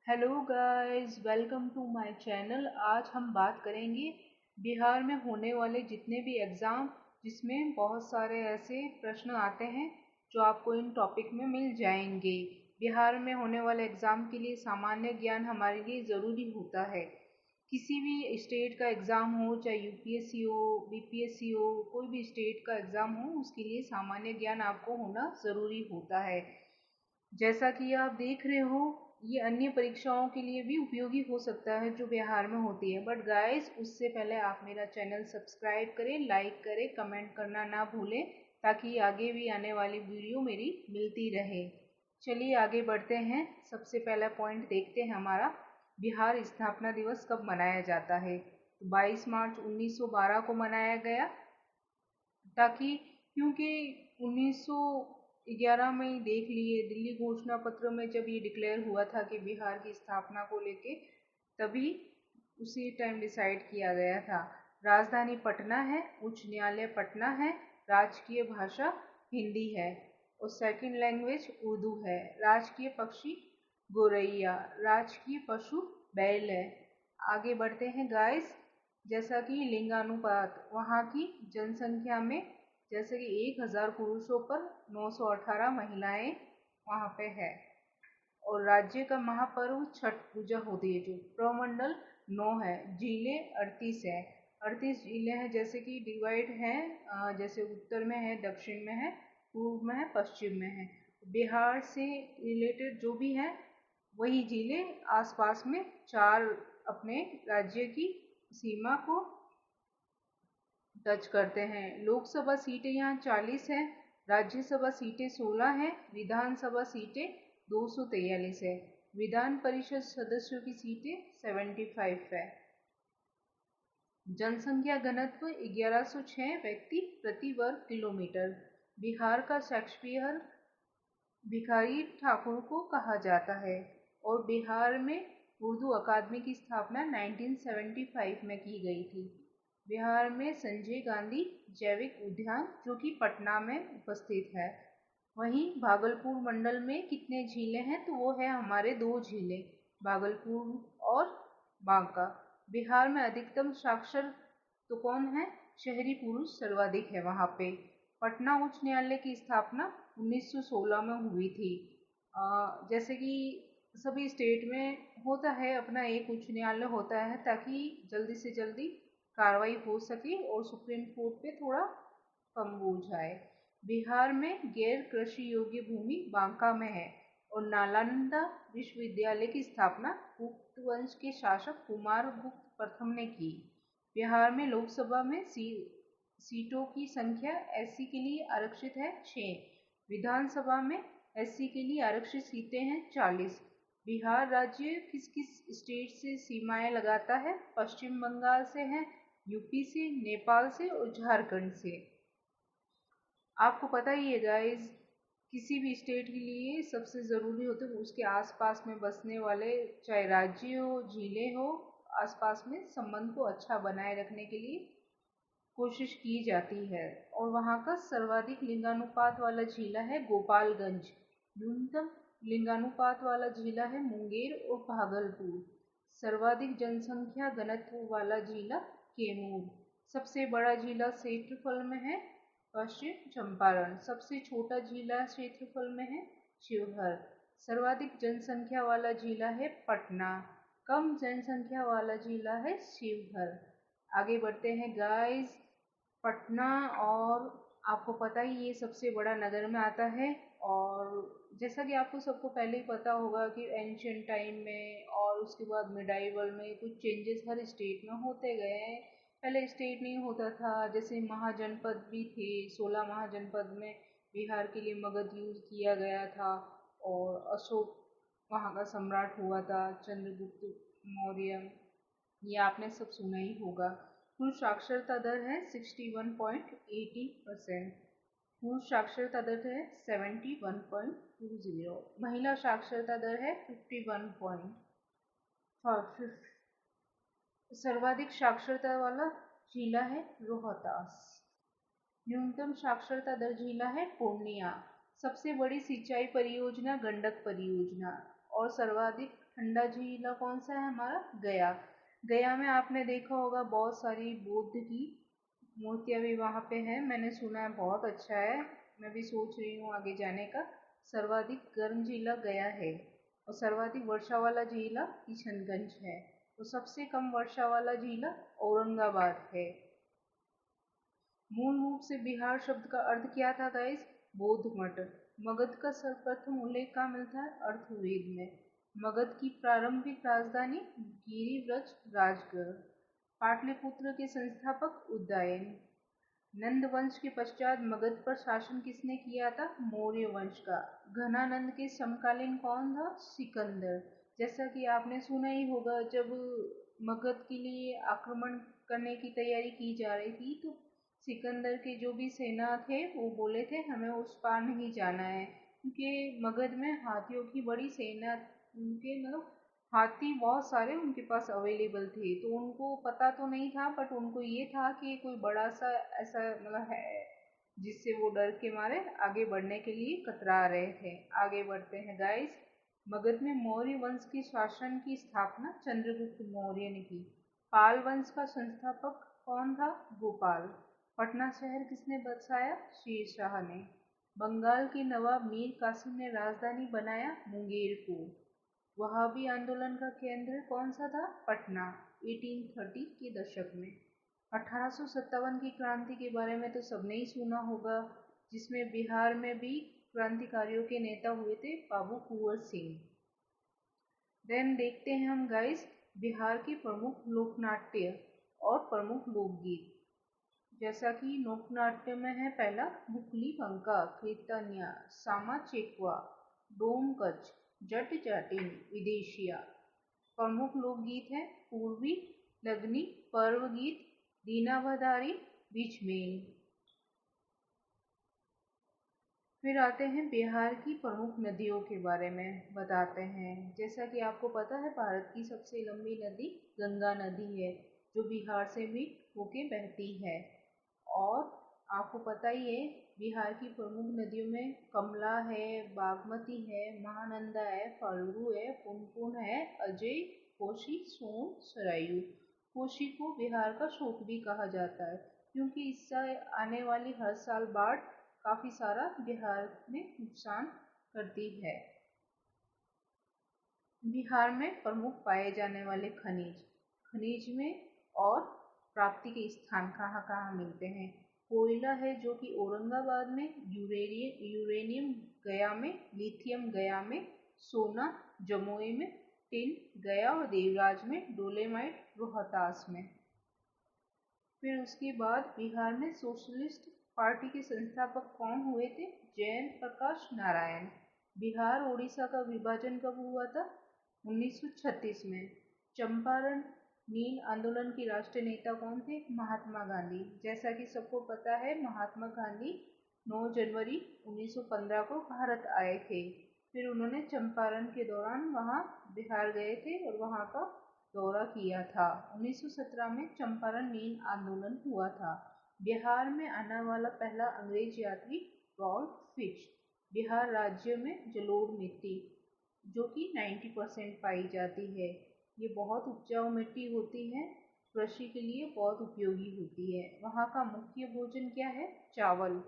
Hello guys, welcome to my channel. आज हम बात करेंगे बिहार में होने वाले जितने भी एग्ज़ाम जिसमें बहुत सारे ऐसे प्रश्न आते हैं जो आपको इन टॉपिक में मिल जाएंगे। बिहार में होने वाले एग्ज़ाम के लिए सामान्य ज्ञान हमारे लिए ज़रूरी होता है। किसी भी स्टेट का एग्ज़ाम हो, चाहे यूपीएससी हो, बीपीएससी हो, कोई भी स्टेट का एग्ज़ाम हो, उसके लिए सामान्य ज्ञान आपको होना ज़रूरी होता है। जैसा कि आप देख रहे हो, ये अन्य परीक्षाओं के लिए भी उपयोगी हो सकता है जो बिहार में होती है। बट गाइस, उससे पहले आप मेरा चैनल सब्सक्राइब करें, लाइक करें, कमेंट करना ना भूलें, ताकि आगे भी आने वाली वीडियो मेरी मिलती रहे। चलिए आगे बढ़ते हैं। सबसे पहला पॉइंट देखते हैं हमारा, बिहार स्थापना दिवस कब मनाया जाता है। तो 22 मार्च 1912 को मनाया गया, ताकि क्योंकि 1911 में ही देख लिए, दिल्ली घोषणा पत्र में जब ये डिक्लेयर हुआ था कि बिहार की स्थापना को लेके, तभी उसी टाइम डिसाइड किया गया था। राजधानी पटना है, उच्च न्यायालय पटना है, राजकीय भाषा हिंदी है और सेकंड लैंग्वेज उर्दू है। राजकीय पक्षी गोरैया, राजकीय पशु बैल है। आगे बढ़ते हैं गाइस। जैसा कि लिंगानुपात वहाँ की जनसंख्या में, जैसे कि 1000 पुरुषों पर 918 महिलाएं वहाँ पे है। और राज्य का महापर्व छठ पूजा होती है, जो प्रमंडल 9 है, जिले 38 है। 38 जिले हैं, जैसे कि डिवाइड हैं, जैसे उत्तर में है, दक्षिण में है, पूर्व में है, पश्चिम में है। बिहार से रिलेटेड जो भी हैं वही जिले आसपास में 4 अपने राज्य की सीमा को टच करते हैं। लोकसभा सीटें यहाँ 40 है, राज्यसभा सीटें 16 हैं, विधानसभा सीटें 243 है, विधान परिषद सदस्यों की सीटें 75 है। जनसंख्या घनत्व 1106 व्यक्ति प्रति वर्ग किलोमीटर। बिहार का शेक्सपियर भिखारी ठाकुर को कहा जाता है। और बिहार में उर्दू अकादमी की स्थापना 1975 में की गई थी। बिहार में संजय गांधी जैविक उद्यान, जो कि पटना में उपस्थित है। वहीं भागलपुर मंडल में कितने झीलें हैं, तो वो है हमारे 2 झीलें, भागलपुर और बांका। बिहार में अधिकतम साक्षर तो कौन है, शहरी पुरुष सर्वाधिक है वहाँ पे। पटना उच्च न्यायालय की स्थापना 1916 में हुई थी। जैसे कि सभी स्टेट में होता है, अपना एक उच्च न्यायालय होता है, ताकि जल्दी से जल्दी कार्रवाई हो सके और सुप्रीम कोर्ट पे थोड़ा कम बोझ आए। बिहार में गैर कृषि योग्य भूमि बांका में है। और नालंदा विश्वविद्यालय की स्थापना गुप्त वंश के शासक कुमारगुप्त प्रथम ने की। बिहार में लोकसभा में सीटों की संख्या एससी के लिए आरक्षित है 6। विधानसभा में एससी के लिए आरक्षित सीटें हैं 40। बिहार राज्य किस किस स्टेट से सीमाएं लगाता है, पश्चिम बंगाल से है, यूपी से, नेपाल से और झारखंड से। आपको पता ही है गाइस, किसी भी स्टेट के लिए सबसे ज़रूरी होता है उसके आसपास में बसने वाले, चाहे राज्य हो, झीलें हो, आसपास में संबंध को अच्छा बनाए रखने के लिए कोशिश की जाती है। और वहाँ का सर्वाधिक लिंगानुपात वाला जिला है गोपालगंज। न्यूनतम लिंगानुपात वाला जिला है मुंगेर और भागलपुर। सर्वाधिक जनसंख्या घनत्व वाला जिला कैमूर। सबसे बड़ा जिला क्षेत्रफल में है पश्चिम चंपारण। सबसे छोटा जिला क्षेत्रफल में है शिवहर। सर्वाधिक जनसंख्या वाला जिला है पटना। कम जनसंख्या वाला जिला है शिवहर। आगे बढ़ते हैं गाइस। पटना, और आपको पता ही ये सबसे बड़ा नगर में आता है। और जैसा कि आपको सबको पहले ही पता होगा कि एंशियंट टाइम में और उसके बाद मिडाइवल में कुछ चेंजेस हर स्टेट में होते गए हैं। पहले स्टेट नहीं होता था, जैसे महाजनपद भी थे, 16 महाजनपद में बिहार के लिए मगध यूज किया गया था। और अशोक वहाँ का सम्राट हुआ था, चंद्रगुप्त मौर्य, ये आपने सब सुना ही होगा। कुल साक्षरता दर है 61.80%। पुरुष साक्षरता दर है 71.20। महिला साक्षरता दर है 51.5। सर्वाधिक साक्षरता वाला जिला है रोहतास। न्यूनतम साक्षरता दर जिला है पूर्णिया। सबसे बड़ी सिंचाई परियोजना गंडक परियोजना। और सर्वाधिक ठंडा झीला कौन सा है हमारा? गया। गया में आपने देखा होगा बहुत सारी बुद्ध की मूर्तियाँ भी वहाँ पे हैं। मैंने सुना है बहुत अच्छा है। मैं भी सोच रही हूँ आगे जाने का। सर्वाधिक गर्म जिला गया है और सर्वाधिक वर्षा वाला जिला किशनगंज है। तो सबसे कम वर्षा वाला जिला औरंगाबाद है। मूल रूप से बिहार शब्द का अर्थ क्या था गाइस? बौद्ध मठ। मगध का सर्वप्रथम उल्लेख कहाँ मिलता है? अर्थवेद में। मगध की प्रारंभिक राजधानी गिरिव्रज राजगढ़। पाटलिपुत्र के संस्थापक उदयन। नंद वंश के पश्चात मगध पर शासन किसने किया था? मौर्य वंश का। घनानंद के समकालीन कौन था? सिकंदर। जैसा कि आपने सुना ही होगा, जब मगध के लिए आक्रमण करने की तैयारी की जा रही थी तो सिकंदर के जो भी सेना थे वो बोले थे हमें उस पार नहीं जाना है, क्योंकि मगध में हाथियों की बड़ी सेना, उनके मतलब हाथी बहुत सारे उनके पास अवेलेबल थे। तो उनको पता तो नहीं था, बट उनको ये था कि कोई बड़ा सा ऐसा मतलब है जिससे वो डर के मारे आगे बढ़ने के लिए कतरा रहे थे। आगे बढ़ते हैं गाइस। मगध में मौर्य वंश के शासन की स्थापना चंद्रगुप्त मौर्य ने की। पाल वंश का संस्थापक कौन था? गोपाल। पटना शहर किसने बसाया? शेरशाह ने। बंगाल के नवाब मीर कासिम ने राजधानी बनाया मुंगेर को। वहाबी आंदोलन का केंद्र कौन सा था? पटना। 1830 के दशक में। 1857 की क्रांति के बारे में तो सबने ही सुना होगा, जिसमें बिहार में भी क्रांतिकारियों के नेता हुए थे बाबू कुंवर सिंह। देन देखते हैं हम गाइस बिहार के प्रमुख लोकनाट्य और प्रमुख लोकगीत। जैसा कि लोकनाट्य में है पहला बुकली बंका, कीर्तनिया, सामा चेकवा, डोम कच्छ, जट जाटिन, विदेशिया। प्रमुख लोकगीत है पूर्वी, लगनी, पर्व गीत, दीना भदारी, बिजमेल। फिर आते हैं बिहार की प्रमुख नदियों के बारे में बताते हैं। जैसा कि आपको पता है भारत की सबसे लंबी नदी गंगा नदी है, जो बिहार से भी होके बहती है। और आपको पता ही है बिहार की प्रमुख नदियों में कमला है, बागमती है, महानंदा है, फल्गु है, पुनपुन है, अजय, कोशी, सोन, सरयू। कोशी को बिहार का शोक भी कहा जाता है, क्योंकि इससे आने वाली हर साल बाढ़ काफी सारा बिहार में नुकसान करती है। बिहार में प्रमुख पाए जाने वाले खनिज, खनिज में और प्राप्ति के स्थान कहाँ कहाँ मिलते हैं? कोयला है जो कि औरंगाबाद में, यूरेनियम गया में, लिथियम गया में, सोना जमुई में, टिन गया और देवराज में, डोलेमाइट रोहतास में। फिर उसके बाद बिहार में सोशलिस्ट पार्टी के संस्थापक कौन हुए थे? जय प्रकाश नारायण। बिहार उड़ीसा का विभाजन कब हुआ था? 1936 में। चंपारण नील आंदोलन के राष्ट्रीय नेता कौन थे? महात्मा गांधी। जैसा कि सबको पता है महात्मा गांधी 9 जनवरी 1915 को भारत आए थे। फिर उन्होंने चंपारण के दौरान वहाँ बिहार गए थे और वहाँ का दौरा किया था। 1917 में चंपारण नील आंदोलन हुआ था। बिहार में आने वाला पहला अंग्रेज यात्री रॉल्फ फिच। बिहार राज्य में जलोढ़ मिट्टी जो कि 90% पाई जाती है। ये बहुत उपजाऊ मिट्टी होती है, कृषि के लिए बहुत उपयोगी होती है। वहाँ का मुख्य भोजन क्या है? चावल।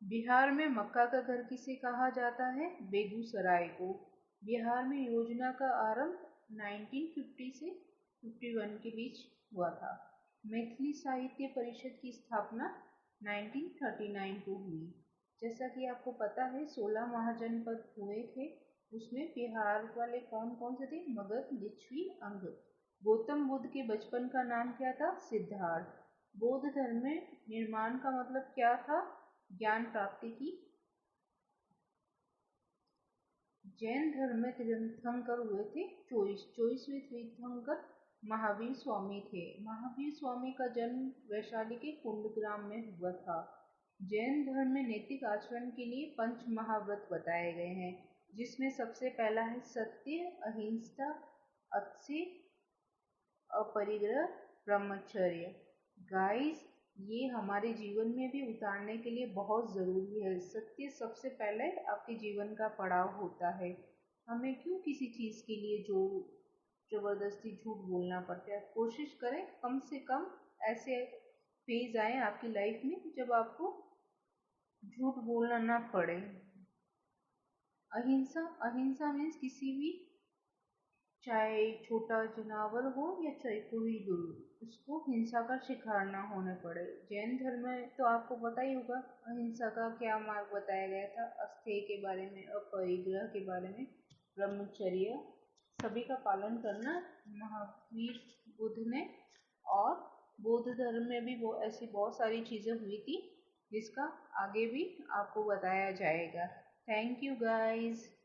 बिहार में मक्का का घर किसे कहा जाता है? बेगूसराय को। बिहार में योजना का आरंभ 1950 से 51 के बीच हुआ था। मैथिली साहित्य परिषद की स्थापना 1939 को हुई। जैसा कि आपको पता है 16 महाजनपद हुए थे, उसमें बिहार वाले कौन कौन से थे? मगध, लिच्छवी, अंग। गौतम बुद्ध के बचपन का नाम क्या था? सिद्धार्थ। बौद्ध धर्म में निर्माण का मतलब क्या था? ज्ञान प्राप्ति की। जैन धर्म में तीर्थंकर हुए थे 24वें तीर्थंकर महावीर स्वामी थे। महावीर स्वामी का जन्म वैशाली के कुंडग्राम में हुआ था। जैन धर्म में नैतिक आचरण के लिए 5 महाव्रत बताए गए हैं, जिसमें सबसे पहला है सत्य, अहिंसा, अक्षय, अपरिग्रह, ब्रह्मचर्य। गाइस, ये हमारे जीवन में भी उतारने के लिए बहुत ज़रूरी है। सत्य सबसे पहले आपके जीवन का पड़ाव होता है। हमें क्यों किसी चीज़ के लिए जो जबरदस्ती झूठ बोलना पड़ता है। कोशिश करें कम से कम ऐसे फेज आए आपकी लाइफ में जब आपको झूठ बोलना ना पड़े। अहिंसा, अहिंसा मीन्स किसी भी, चाहे छोटा जानवर हो या चाहे कोई भी, उसको हिंसा का शिकार ना होने पड़े। जैन धर्म में तो आपको पता ही होगा अहिंसा का क्या मार्ग बताया गया था। अस्थेय के बारे में, अपरिग्रह के बारे में, ब्रह्मचर्य, सभी का पालन करना महावीर बुद्ध ने, और बौद्ध धर्म में भी वो ऐसी बहुत सारी चीजें हुई थी जिसका आगे भी आपको बताया जाएगा। Thank you guys.